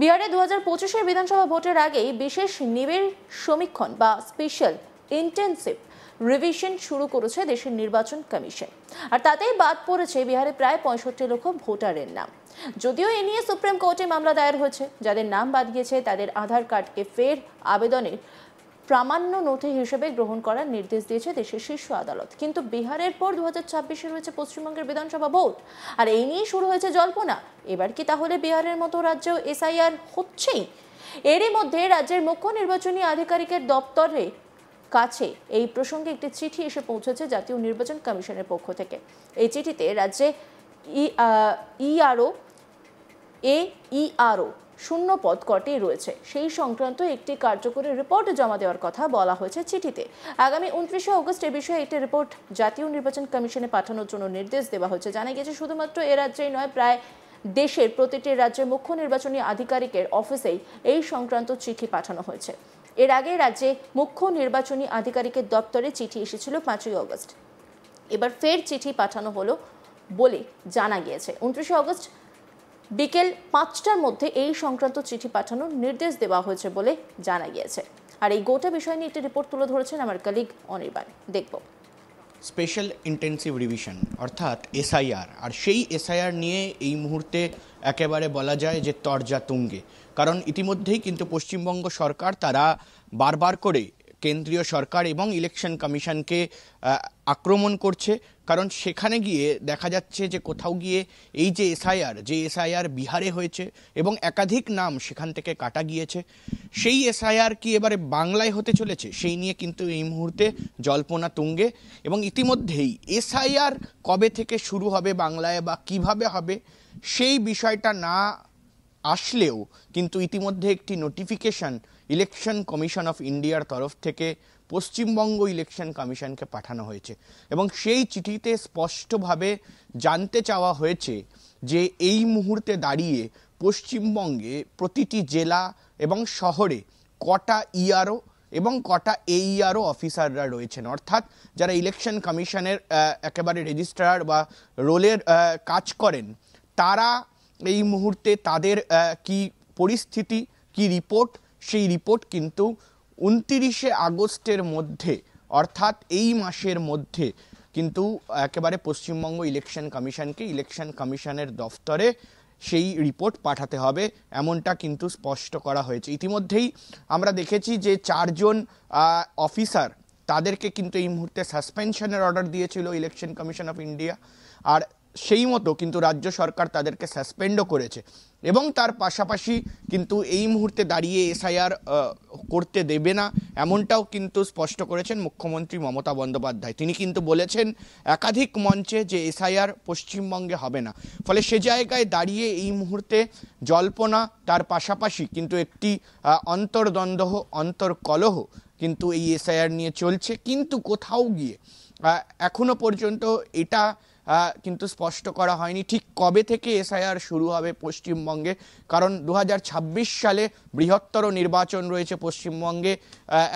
বিহারে 2025-এর বিধানসভা ভোটের আগেই বিশেষ নিবিড় সমীক্ষণ বা স্পেশাল ইন্টেনসিভ রিভিশন শুরু করেছে দেশের নির্বাচন কমিশন। আর তাতেই বাদ পড়েছে বিহারে প্রায় 65 লক্ষ ভোটারের নাম। যদিও এ নিয়ে সুপ্রিম কোর্টে মামলা দায়ের হয়েছে। যাদের নাম বাদ গিয়েছে তাদের আধার কার্ডকে ফের আবেদনের প্রামাণ্য নথি হিসেবে গ্রহণ করার নির্দেশ দিয়েছে দেশের শীর্ষ আদালত। কিন্তু বিহারের পর 2026-এ রয়েছে পশ্চিমবঙ্গের বিধানসভা ভোট, আর এই নিয়ে শুরু হয়েছে জল্পনা। এবার কি তাহলে বিহারের মতো রাজ্যেও এসআইআর হচ্ছেই? এরই মধ্যে রাজ্যের মুখ্য নির্বাচনী আধিকারিকের দপ্তরে কাছে এই প্রসঙ্গে একটি চিঠি এসে পৌঁছেছে জাতীয় নির্বাচন কমিশনের পক্ষ থেকে। এই চিঠিতে রাজ্যে ইআরও শূন্য পদ কটি রয়েছে সেই সংক্রান্ত একটি কার্যকরী রিপোর্ট জমা দেওয়ার কথা বলা হয়েছে চিঠিতে। আগামী 29শে অগস্ট এ বিষয়ে একটি রিপোর্ট জাতীয় নির্বাচন কমিশনে পাঠানোর জন্য নির্দেশ দেওয়া হয়েছে। জানা গেছে শুধুমাত্র এ রাজ্যেই নয়, প্রায় দেশের প্রতিটি রাজ্যের মুখ্য নির্বাচনী আধিকারিকের অফিসেই এই সংক্রান্ত চিঠি পাঠানো হয়েছে। এর আগে রাজ্যে মুখ্য নির্বাচনী আধিকারিকের দপ্তরে চিঠি এসেছিল 5ই অগস্ট। এবার ফের চিঠি পাঠানো হলো বলে জানা গিয়েছে। 29শে অগস্ট বিকেল 5টার মধ্যে এই সংক্রান্ত চিঠি পাঠানোর নির্দেশ দেওয়া হয়েছে বলে জানা গিয়েছে। আর এই গোটা বিষয় নিয়ে একটি রিপোর্ট তুলে ধরেছেন আমার কলিগ অনির্বাণ। দেখব স্পেশাল ইন্টেন্সিভ রিভিশন অর্থাৎ এসআইআর। আর সেই এসআইআর নিয়ে এই মুহূর্তে একেবারে বলা যায় যে তরজা তুঙ্গে, কারণ ইতিমধ্যেই কিন্তু পশ্চিমবঙ্গ সরকার তারা বারবার করে কেন্দ্রীয় সরকার এবং ইলেকশন কমিশনকে আক্রমণ করছে। কারণ সেখানে গিয়ে দেখা যাচ্ছে যে কোথাও গিয়ে এই যে এসআইআর বিহারে হয়েছে এবং একাধিক নাম সেখান থেকে কাটা গিয়েছে, সেই এসআইআর কি এবারে বাংলায় হতে চলেছে সেই নিয়ে কিন্তু এই মুহূর্তে জল্পনা তুঙ্গে। এবং ইতিমধ্যেই এসআইআর কবে থেকে শুরু হবে বাংলায় বা কিভাবে হবে সেই বিষয়টা না আসলেও কিন্তু ইতিমধ্যে একটি নোটিফিকেশন ইলেকশন কমিশন অফ ইন্ডিয়ার তরফ থেকে পশ্চিমবঙ্গ ইলেকশন কমিশনকে পাঠানো হয়েছে এবং সেই চিঠিতে স্পষ্টভাবে জানতে চাওয়া হয়েছে যে এই মুহূর্তে দাঁড়িয়ে পশ্চিমবঙ্গে প্রতিটি জেলা এবং শহরে কটা ইআরও এবং কটা এইআরও অফিসাররা রয়েছেন, অর্থাৎ যারা ইলেকশন কমিশনের একেবারে রেজিস্ট্রার বা রোলের কাজ করেন, তারা এই মুহূর্তে তাদের কি পরিস্থিতি, কি রিপোর্ট, সেই রিপোর্ট কিন্তু 29শে আগস্টের মধ্যে অর্থাৎ এই মাসের মধ্যে কিন্তু একেবারে পশ্চিমবঙ্গ ইলেকশন কমিশনকে ইলেকশন কমিশনের দফতরে সেই রিপোর্ট পাঠাতে হবে, এমনটা কিন্তু স্পষ্ট করা হয়েছে। ইতিমধ্যেই আমরা দেখেছি যে 4 জন অফিসার তাদেরকে কিন্তু এই মুহূর্তে সাসপেনশনের অর্ডার দিয়েছিল ইলেকশন কমিশন অফ ইন্ডিয়া, আর সেই মতো কিন্তু রাজ্য সরকার তাদেরকে সাসপেন্ডও করেছে এবং তার পাশাপাশি কিন্তু এই মুহূর্তে দাঁড়িয়ে এসআইআর করতে দেবে না এমনটাও কিন্তু স্পষ্ট করেছেন মুখ্যমন্ত্রী মমতা বন্দ্যোপাধ্যায়। তিনি কিন্তু বলেছেন একাধিক মঞ্চে যে এসআইআর পশ্চিমবঙ্গে হবে না। ফলে সে জায়গায় দাঁড়িয়ে এই মুহূর্তে জল্পনা, তার পাশাপাশি কিন্তু একটি অন্তর্দ্বন্দ্ব, অন্তর্কলহ কিন্তু এই এসআইআর নিয়ে চলছে। কিন্তু কোথাও গিয়ে এখনো পর্যন্ত এটা কিন্তু স্পষ্ট করা হয়নি ঠিক কবে থেকে এসআইআর শুরু হবে পশ্চিমবঙ্গে, কারণ 2026 সালে বৃহত্তর নির্বাচন রয়েছে পশ্চিমবঙ্গে,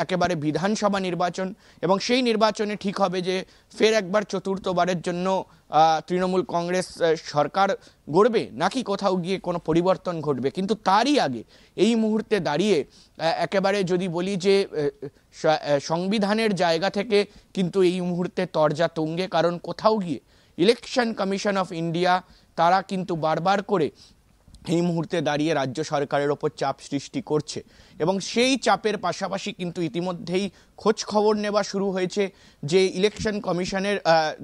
একেবারে বিধানসভা নির্বাচন, এবং সেই নির্বাচনে ঠিক হবে যে ফের একবার চতুর্থবারের জন্য তৃণমূল কংগ্রেস সরকার গড়বে নাকি কোথাও গিয়ে কোনো পরিবর্তন ঘটবে। কিন্তু তারই আগে এই মুহূর্তে দাঁড়িয়ে একেবারে যদি বলি যে সংবিধানের জায়গা থেকে কিন্তু এই মুহূর্তে তরজা তুঙ্গে, কারণ কোথাও গিয়ে ইলেকশন কমিশন অফ ইন্ডিয়া তারা কিন্তু বারবার করে এই মুহূর্তে দাঁড়িয়ে রাজ্য সরকারের ওপর চাপ সৃষ্টি করছে এবং সেই চাপের পাশাপাশি কিন্তু ইতিমধ্যেই খোঁজ খবর নেওয়া শুরু হয়েছে যে ইলেকশন কমিশনের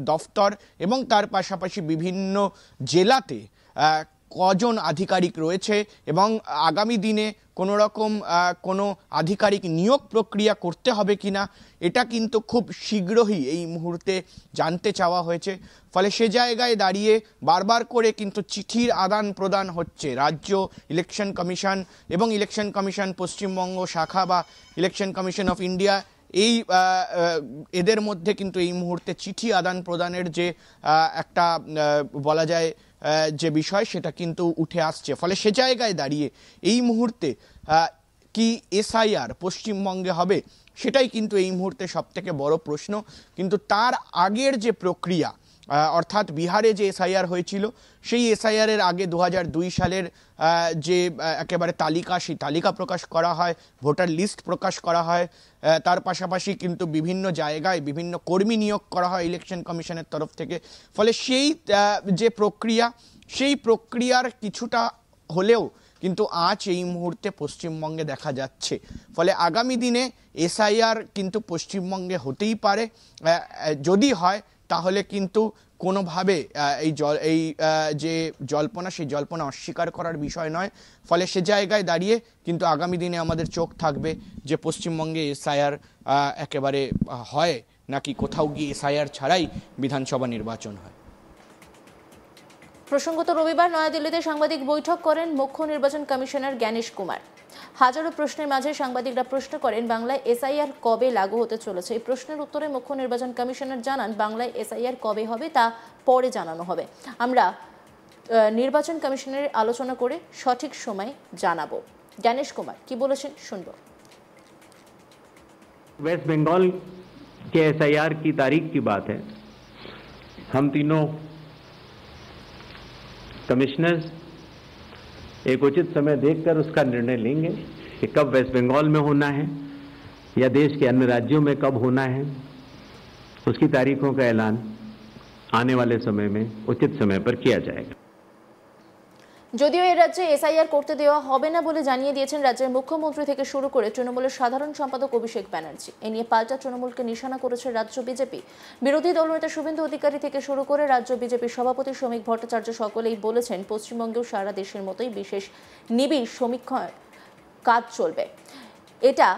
দফতর এবং তার পাশাপাশি বিভিন্ন জেলাতে কজন আধিকারিক রয়েছে এবং আগামী দিনে কোনো রকম কোনো আধিকারিক নিয়োগ প্রক্রিয়া করতে হবে কিনা এটা কিন্তু খুব শীঘ্রই এই মুহূর্তে জানতে চাওয়া হয়েছে। ফলে সে জায়গায় দাঁড়িয়ে বারবার করে কিন্তু চিঠির আদান প্রদান হচ্ছে রাজ্য ইলেকশন কমিশন এবং ইলেকশন কমিশন পশ্চিমবঙ্গ শাখা বা ইলেকশন কমিশন অফ ইন্ডিয়া, এই এদের মধ্যে কিন্তু এই মুহূর্তে চিঠি আদান প্রদানের যে একটা বলা যায় যে বিষয় সেটা কিন্তু উঠে আসছে। ফলে সে জায়গায় দাঁড়িয়ে এই মুহূর্তে কি এসআইআর পশ্চিমবঙ্গে হবে সেটাই কিন্তু এই মুহূর্তে সবথেকে বড় প্রশ্ন। কিন্তু তার আগের যে প্রক্রিয়া অর্থাৎ বিহারে যে এসআইআর হয়েছিল সেই এসআইআর এর আগে 2002 সালের যে একেবারে তালিকা, সেই তালিকা প্রকাশ করা হয়, ভোটার লিস্ট প্রকাশ করা হয়। তার পাশাপাশি কিন্তু বিভিন্ন জায়গায় বিভিন্ন কর্মী নিয়োগ করা হয় ইলেকশন কমিশনের তরফ থেকে। ফলে সেই যে প্রক্রিয়া, সেই প্রক্রিয়ার কিছুটা হলেও কিন্তু আজ এই মুহূর্তে পশ্চিমবঙ্গে দেখা যাচ্ছে। ফলে আগামী দিনে এসআইআর কিন্তু পশ্চিমবঙ্গে হতেই পারে। যদি হয় তাহলে কিন্তু কোনোভাবে এই যে জল্পনা, সেই জল্পনা অস্বীকার করার বিষয় নয়। ফলে সে জায়গায় দাঁড়িয়ে কিন্তু আগামী দিনে আমাদের চোখ থাকবে যে পশ্চিমবঙ্গে এসআইআর একেবারে হয় নাকি কোথাও গিয়ে এসআইআর ছাড়াই বিধানসভা নির্বাচন হয়। প্রসঙ্গত রবিবার নয়াদিল্লিতে সাংবাদিক বৈঠক করেন মুখ্য নির্বাচন কমিশনার জ্ঞানেশ কুমার। হাজারো প্রশ্নের মাঝে সাংবাদিকরা প্রশ্ন করেন বাংলায় এসআইআর কবে লাগু হতে চলেছে। এই প্রশ্নের উত্তরে মুখ্য নির্বাচন কমিশনার জানান বাংলায় এসআইআর কবে হবে তা পরে জানানো হবে। আমরা নির্বাচন কমিশনের আলোচনা করে সঠিক সময় জানাবো। জ্ঞানেশ কুমার কি বলেছেন শুনবো। वेस्ट बंगाल के एसआईआर की तारीख की बात है। हम तीनों कमिश्नर्स एक उचित समय देखकर उसका निर्णय लेंगे कि कब वेस्ट बंगाल में होना है या देश के अन्य राज्यों में कब होना है। उसकी तारीखों का ऐलान आने वाले समय में उचित समय पर किया जाएगा। যদিও এই রাজ্যে এসআইআর করতে দেওয়া হবে না বলে জানিয়ে দিয়েছেন রাজ্যের মুখ্যমন্ত্রী থেকে শুরু করে তৃণমূলের সাধারণ সম্পাদক অভিষেক ব্যানার্জি। এ নিয়ে পাল্টা তৃণমূলকে নিশানা করেছে রাজ্য বিজেপি। বিরোধী দলনেতা শুভেন্দু অধিকারী থেকে শুরু করে রাজ্য বিজেপির সভাপতি শ্রমিক ভট্টাচার্য সকলেই বলেছেন পশ্চিমবঙ্গেও সারা দেশের মতোই বিশেষ নিবিড় সমীক্ষার কাজ চলবে। এটা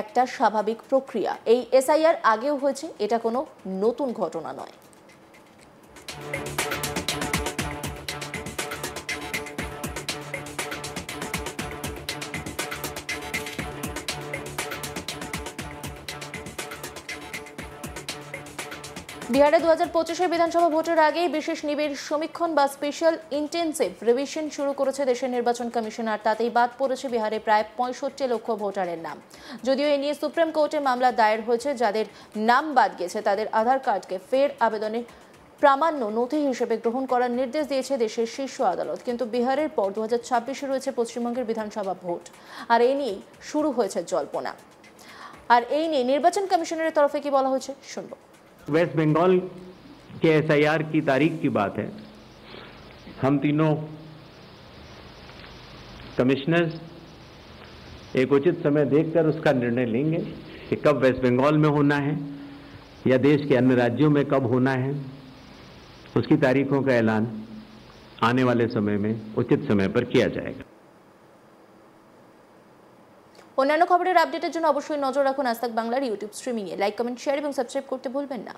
একটা স্বাভাবিক প্রক্রিয়া। এই এসআইআর আগেও হয়েছে, এটা কোনো নতুন ঘটনা নয়। বিহারে 2025 বিধানসভা ভোটের আগেই বিশেষ নিবিড় সমীক্ষণ বা স্পেশাল ইন্টেন্সিভ রিভিশন শুরু করেছে দেশের নির্বাচন কমিশন। আর তাতেই বাদ পড়েছে বিহারে প্রায় 65 লক্ষ ভোটারের নাম। যদিও এ নিয়ে সুপ্রিম কোর্টে মামলা দায়ের হয়েছে। যাদের নাম বাদ গেছে তাদের আধার কার্ডকে ফের আবেদনের প্রামাণ্য নথি হিসেবে গ্রহণ করার নির্দেশ দিয়েছে দেশের শীর্ষ আদালত। কিন্তু বিহারের পর 2026 রয়েছে পশ্চিমবঙ্গের বিধানসভা ভোট। আর এই নিয়েই শুরু হয়েছে জল্পনা। আর এই নিয়ে নির্বাচন কমিশনের তরফে কি বলা হয়েছে শুনবো। वेस्ट बंगाल के एसआईआर की तारीख की बात है। हम तीनों कमिश्नर्स एक उचित समय देखकर उसका निर्णय लेंगे कि कब वेस्ट बंगाल में होना है या देश के अन्य राज्यों में कब होना है। उसकी तारीखों का ऐलान आने वाले समय में उचित समय पर किया जाएगा। অন্যান্য খবরের আপডেটের জন্য অবশ্যই নজর রাখুন আজ তাক বাংলার ইউটিউব স্ট্রিমিংয়ে। লাইক, কমেন্ট, শেয়ার এবং সাবস্ক্রাইব করতে ভুলবেন না।